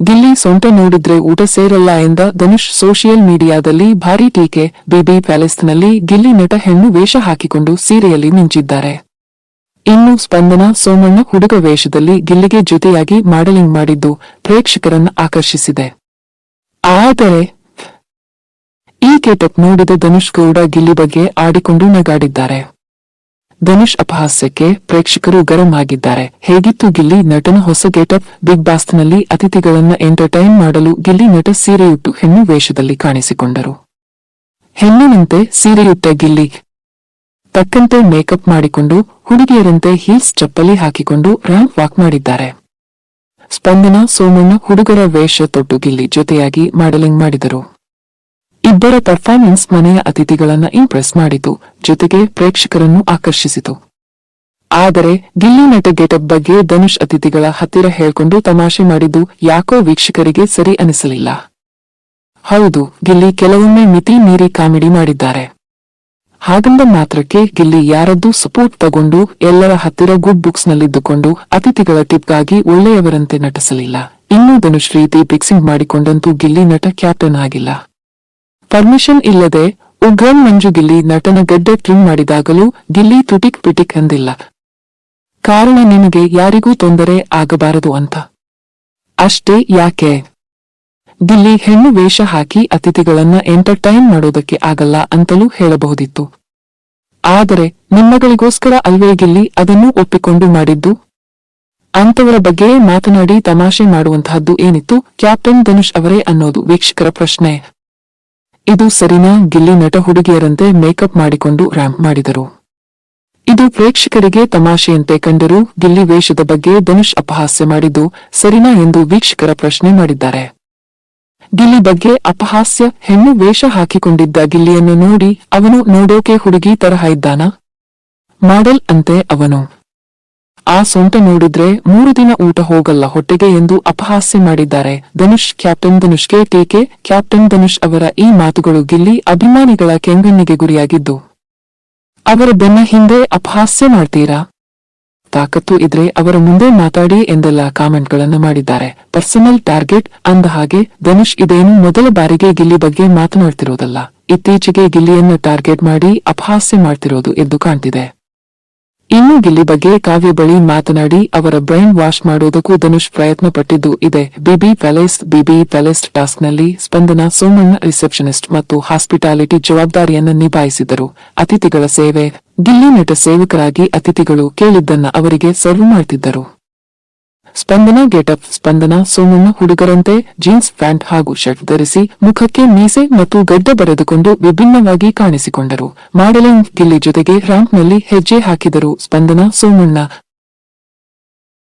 ಗಿಲ್ಲಿ ಸೊಂಟ ನೋಡಿದ್ರೆ ಊಟ ಸೇರಲ್ಲ ಎಂದ ಧನುಷ್ ಸೋಷಿಯಲ್ ಮೀಡಿಯಾದಲ್ಲಿ ಭಾರೀ ಟೀಕೆ. ಬಿಬಿ ಪ್ಯಾಲೇಸ್ನಲ್ಲಿ ಗಿಲ್ಲಿ ನಟ ಹೆಣ್ಣು ವೇಷ ಹಾಕಿಕೊಂಡು ಸೀರೆಯಲ್ಲಿ ಮಿಂಚಿದ್ದಾರೆ. ಇನ್ನು ಸ್ಪಂದನ ಸೋಮಣ್ಣ ಹುಡುಗ ವೇಷದಲ್ಲಿ ಗಿಲ್ಲಿಗೆ ಜೊತೆಯಾಗಿ ಮಾಡೆಲಿಂಗ್ ಮಾಡಿದ್ದು ಪ್ರೇಕ್ಷಕರನ್ನ ಆಕರ್ಷಿಸಿದೆ. ಆದರೆ ಈ ಗೆಟಪ್ ನೋಡಿದ ಧನುಷ್ ಗೌಡ ಗಿಲ್ಲಿ ಬಗ್ಗೆ ಆಡಿಕೊಂಡು ನಗಾಡಿದ್ದಾರೆ. ಧನುಷ್ ಅಪಹಾಸ್ಯಕ್ಕೆ ಪ್ರೇಕ್ಷಕರು ಗರಂ ಆಗಿದ್ದಾರೆ. ಹೇಗಿತ್ತು ಗಿಲ್ಲಿ ನಟನ ಹೊಸ ಗೆಟಪ್? ಬಿಗ್ ಬಾಸ್ನಲ್ಲಿ ಅತಿಥಿಗಳನ್ನ ಎಂಟರ್ಟೈನ್ ಮಾಡಲು ಗಿಲ್ಲಿ ನಟ ಸೀರೆಯುಟ್ಟು ಹೆಣ್ಣು ವೇಷದಲ್ಲಿ ಕಾಣಿಸಿಕೊಂಡರು. ಹೆಣ್ಣಿನಂತೆ ಸೀರೆಯುಟ್ಟ ಗಿಲ್ಲಿ ತಕ್ಕಂತೆ ಮೇಕಪ್ ಮಾಡಿಕೊಂಡು ಹುಡುಗಿಯರಂತೆ ಹೀಲ್ಸ್ ಚಪ್ಪಲಿ ಹಾಕಿಕೊಂಡು ರ್ಯಾಂಪ್ ವಾಕ್ ಮಾಡಿದ್ದಾರೆ. ಸ್ಪಂದನ ಸೋಮಣ್ಣ ಹುಡುಗರ ವೇಷ ತೊಟ್ಟು ಗಿಲ್ಲಿ ಜೊತೆಯಾಗಿ ಮಾಡೆಲಿಂಗ್ ಮಾಡಿದರು. ಇಬ್ಬರ ಪರ್ಫಾರ್ಮೆನ್ಸ್ ಮನೆಯ ಅತಿಥಿಗಳನ್ನ ಇಂಪ್ರೆಸ್ ಮಾಡಿತು, ಜೊತೆಗೆ ಪ್ರೇಕ್ಷಕರನ್ನು ಆಕರ್ಷಿಸಿತು. ಆದರೆ ಗಿಲ್ಲಿ ನಟ ಗೆಟಪ್ ಬಗ್ಗೆ ಧನುಷ್ ಅತಿಥಿಗಳ ಹತ್ತಿರ ಹೇಳ್ಕೊಂಡು ತಮಾಷೆ ಮಾಡಿದ್ದು ಯಾಕೋ ವೀಕ್ಷಕರಿಗೆ ಸರಿ ಅನಿಸಲಿಲ್ಲ. ಹೌದು, ಗಿಲ್ಲಿ ಕೆಲವೊಮ್ಮೆ ಮಿತಿ ಮೀರಿ ಕಾಮಿಡಿ ಮಾಡಿದ್ದಾರೆ. ಹಾಗಂದ ಮಾತ್ರಕ್ಕೆ ಗಿಲ್ಲಿ ಯಾರದ್ದೂ ಸಪೋರ್ಟ್ ತಗೊಂಡು ಎಲ್ಲರ ಹತ್ತಿರ ಗುಡ್ ಬುಕ್ಸ್ ನಲ್ಲಿದ್ದುಕೊಂಡು ಅತಿಥಿಗಳ ಟಿಪ್ಗಾಗಿ ಒಳ್ಳೆಯವರಂತೆ ನಟಿಸಲಿಲ್ಲ. ಇನ್ನೂ ಧನುಷ್ ರೀತಿ ಫಿಕ್ಸಿಂಗ್ ಮಾಡಿಕೊಂಡಂತೂ ಗಿಲ್ಲಿ ನಟ ಕ್ಯಾಪ್ಟನ್ ಆಗಿಲ್ಲ. ಪರ್ಮಿಷನ್ ಇಲ್ಲದೆ ಉಗ್ರಂ ಮಂಜು ಗಿಲ್ಲಿ ನಟನ ಗಡ್ಡೆ ಟ್ರಿಮ್ ಮಾಡಿದಾಗಲೂ ಗಿಲ್ಲಿ ತುಟಿಕ್ ಪಿಟಿಕ್ ಎಂದಿಲ್ಲ. ಕಾರಣ ನಿಮಗೆ ಯಾರಿಗೂ ತೊಂದರೆ ಆಗಬಾರದು ಅಂತ. ಅಷ್ಟೇ ಯಾಕೆ? ಗಿಲ್ಲಿ ಹೆಣ್ಣು ವೇಷ ಹಾಕಿ ಅತಿಥಿಗಳನ್ನ ಎಂಟರ್ಟೈನ್ ಮಾಡೋದಕ್ಕೆ ಆಗಲ್ಲ ಅಂತಲೂ ಹೇಳಬಹುದಿತ್ತು. ಆದರೆ ನಿಮ್ಮಗಳಿಗೋಸ್ಕರ ಅಲ್ವೇ ಗಿಲ್ಲಿ ಅದನ್ನೂ ಒಪ್ಪಿಕೊಂಡು ಮಾಡಿದ್ದು? ಅಂತವರ ಬಗ್ಗೆ ಮಾತನಾಡಿ ತಮಾಷೆ ಮಾಡುವಂತಹದ್ದು ಏನಿತ್ತು ಕ್ಯಾಪ್ಟನ್ ಧನುಷ್ ಅವರೇ ಅನ್ನೋದು ವೀಕ್ಷಕರ ಪ್ರಶ್ನೆ. ಇದು ಸರಿನಾ? ಗಿಲ್ಲಿ ನಟ ಹುಡುಗಿಯರಂತೆ ಮೇಕಪ್ ಮಾಡಿಕೊಂಡು ರ್ಯಾಂಪ್ ಮಾಡಿದರು. ಇದು ಪ್ರೇಕ್ಷಕರಿಗೆ ತಮಾಷೆಯಂತೆ ಕಂಡರೂ ಗಿಲ್ಲಿ ವೇಷದ ಬಗ್ಗೆ ಧನುಷ್ ಅಪಹಾಸ್ಯ ಮಾಡಿದ್ದು ಸರಿನಾ ಎಂದು ವೀಕ್ಷಕರ ಪ್ರಶ್ನೆ ಮಾಡಿದ್ದಾರೆ. ಗಿಲ್ಲಿ ಬಗ್ಗೆ ಅಪಹಾಸ್ಯ? ಹೆಣ್ಣು ವೇಷ ಹಾಕಿಕೊಂಡಿದ್ದ ಗಿಲ್ಲಿಯನ್ನು ನೋಡಿ ಅವನು ನೋಡೋಕೆ ಹುಡುಗಿ ತರಹ ಇದ್ದಾನಾ? ಮಾಡೆಲ್ ಅಂತೆ ಅವನು. ಆ ಸೊಂಟ ನೋಡಿದ್ರೆ 3 ದಿನ ಊಟ ಹೋಗಲ್ಲ ಹೊಟ್ಟೆಗೆ ಎಂದು ಅಪಹಾಸ್ಯ ಮಾಡಿದ್ದಾರೆ ಧನುಷ್. ಕ್ಯಾಪ್ಟನ್ ಧನುಷ್ಗೆ ಟೀಕೆ. ಕ್ಯಾಪ್ಟನ್ ಧನುಷ್ ಅವರ ಈ ಮಾತುಗಳು ಗಿಲ್ಲಿ ಅಭಿಮಾನಿಗಳ ಕೆಂಗಣ್ಣಿಗೆ ಗುರಿಯಾಗಿದ್ದು, ಅವರ ಬೆನ್ನ ಹಿಂದೆ ಅಪಹಾಸ್ಯ ಮಾಡ್ತೀರಾ? ತಾಕತ್ತು ಇದ್ರೆ ಅವರ ಮುಂದೆ ಮಾತಾಡಿ ಎಂದೆಲ್ಲ ಕಾಮೆಂಟ್ಗಳನ್ನು ಮಾಡಿದ್ದಾರೆ. ಪರ್ಸನಲ್ ಟಾರ್ಗೆಟ್ ಅಂದ ಹಾಗೆ ಧನುಷ್ ಇದೇನು ಮೊದಲ ಬಾರಿಗೆ ಗಿಲ್ಲಿ ಬಗ್ಗೆ ಮಾತನಾಡ್ತಿರೋದಲ್ಲ. ಇತ್ತೀಚೆಗೆ ಗಿಲ್ಲಿಯನ್ನ ಟಾರ್ಗೆಟ್ ಮಾಡಿ ಅಪಹಾಸ್ಯ ಮಾಡ್ತಿರೋದು ಎದ್ದು ಕಾಣ್ತಿದೆ. ಇನ್ನು ಗಿಲ್ಲಿ ಬಗ್ಗೆ ಕಾವ್ಯ ಬಳಿ ಮಾತನಾಡಿ ಅವರ ಬ್ರೈನ್ ವಾಶ್ ಮಾಡೋದಕ್ಕೂ ಧನುಷ್ ಪ್ರಯತ್ನ ಪಟ್ಟಿದ್ದು ಇದೆ. ಬಿಬಿ ಪ್ಯಾಲೇಸ್ ಟಾಸ್ಕ್ನಲ್ಲಿ ಸ್ಪಂದನ ಸೋಮಣ್ಣ ರಿಸೆಪ್ಷನಿಸ್ಟ್ ಮತ್ತು ಹಾಸ್ಪಿಟಾಲಿಟಿ ಜವಾಬ್ದಾರಿಯನ್ನು ನಿಭಾಯಿಸಿದರು. ಅತಿಥಿಗಳ ಸೇವೆ. ಗಿಲ್ಲಿ ನಟ ಸೇವಕರಾಗಿ ಅತಿಥಿಗಳು ಕೇಳಿದ್ದನ್ನ ಅವರಿಗೆ ಸರ್ವ್ ಮಾಡ್ತಿದ್ದರು. ಸ್ಪಂದನ ಗೆಟಪ್. ಸ್ಪಂದನ ಸೋಮಣ್ಣ ಹುಡುಗರಂತೆ ಜೀನ್ಸ್ ಪ್ಯಾಂಟ್ ಹಾಗೂ ಶರ್ಟ್ ಧರಿಸಿ ಮುಖಕ್ಕೆ ಮೀಸೆ ಮತ್ತು ಗಡ್ಡ ಬರೆದುಕೊಂಡು ವಿಭಿನ್ನವಾಗಿ ಕಾಣಿಸಿಕೊಂಡರು. ಮಾಡೆಲಿಂಗ್. ಗಿಲ್ಲಿ ಜೊತೆಗೆ ರ್ಯಾಂಪ್ನಲ್ಲಿ ಹೆಜ್ಜೆ ಹಾಕಿದರು ಸ್ಪಂದನ ಸೋಮಣ್ಣ.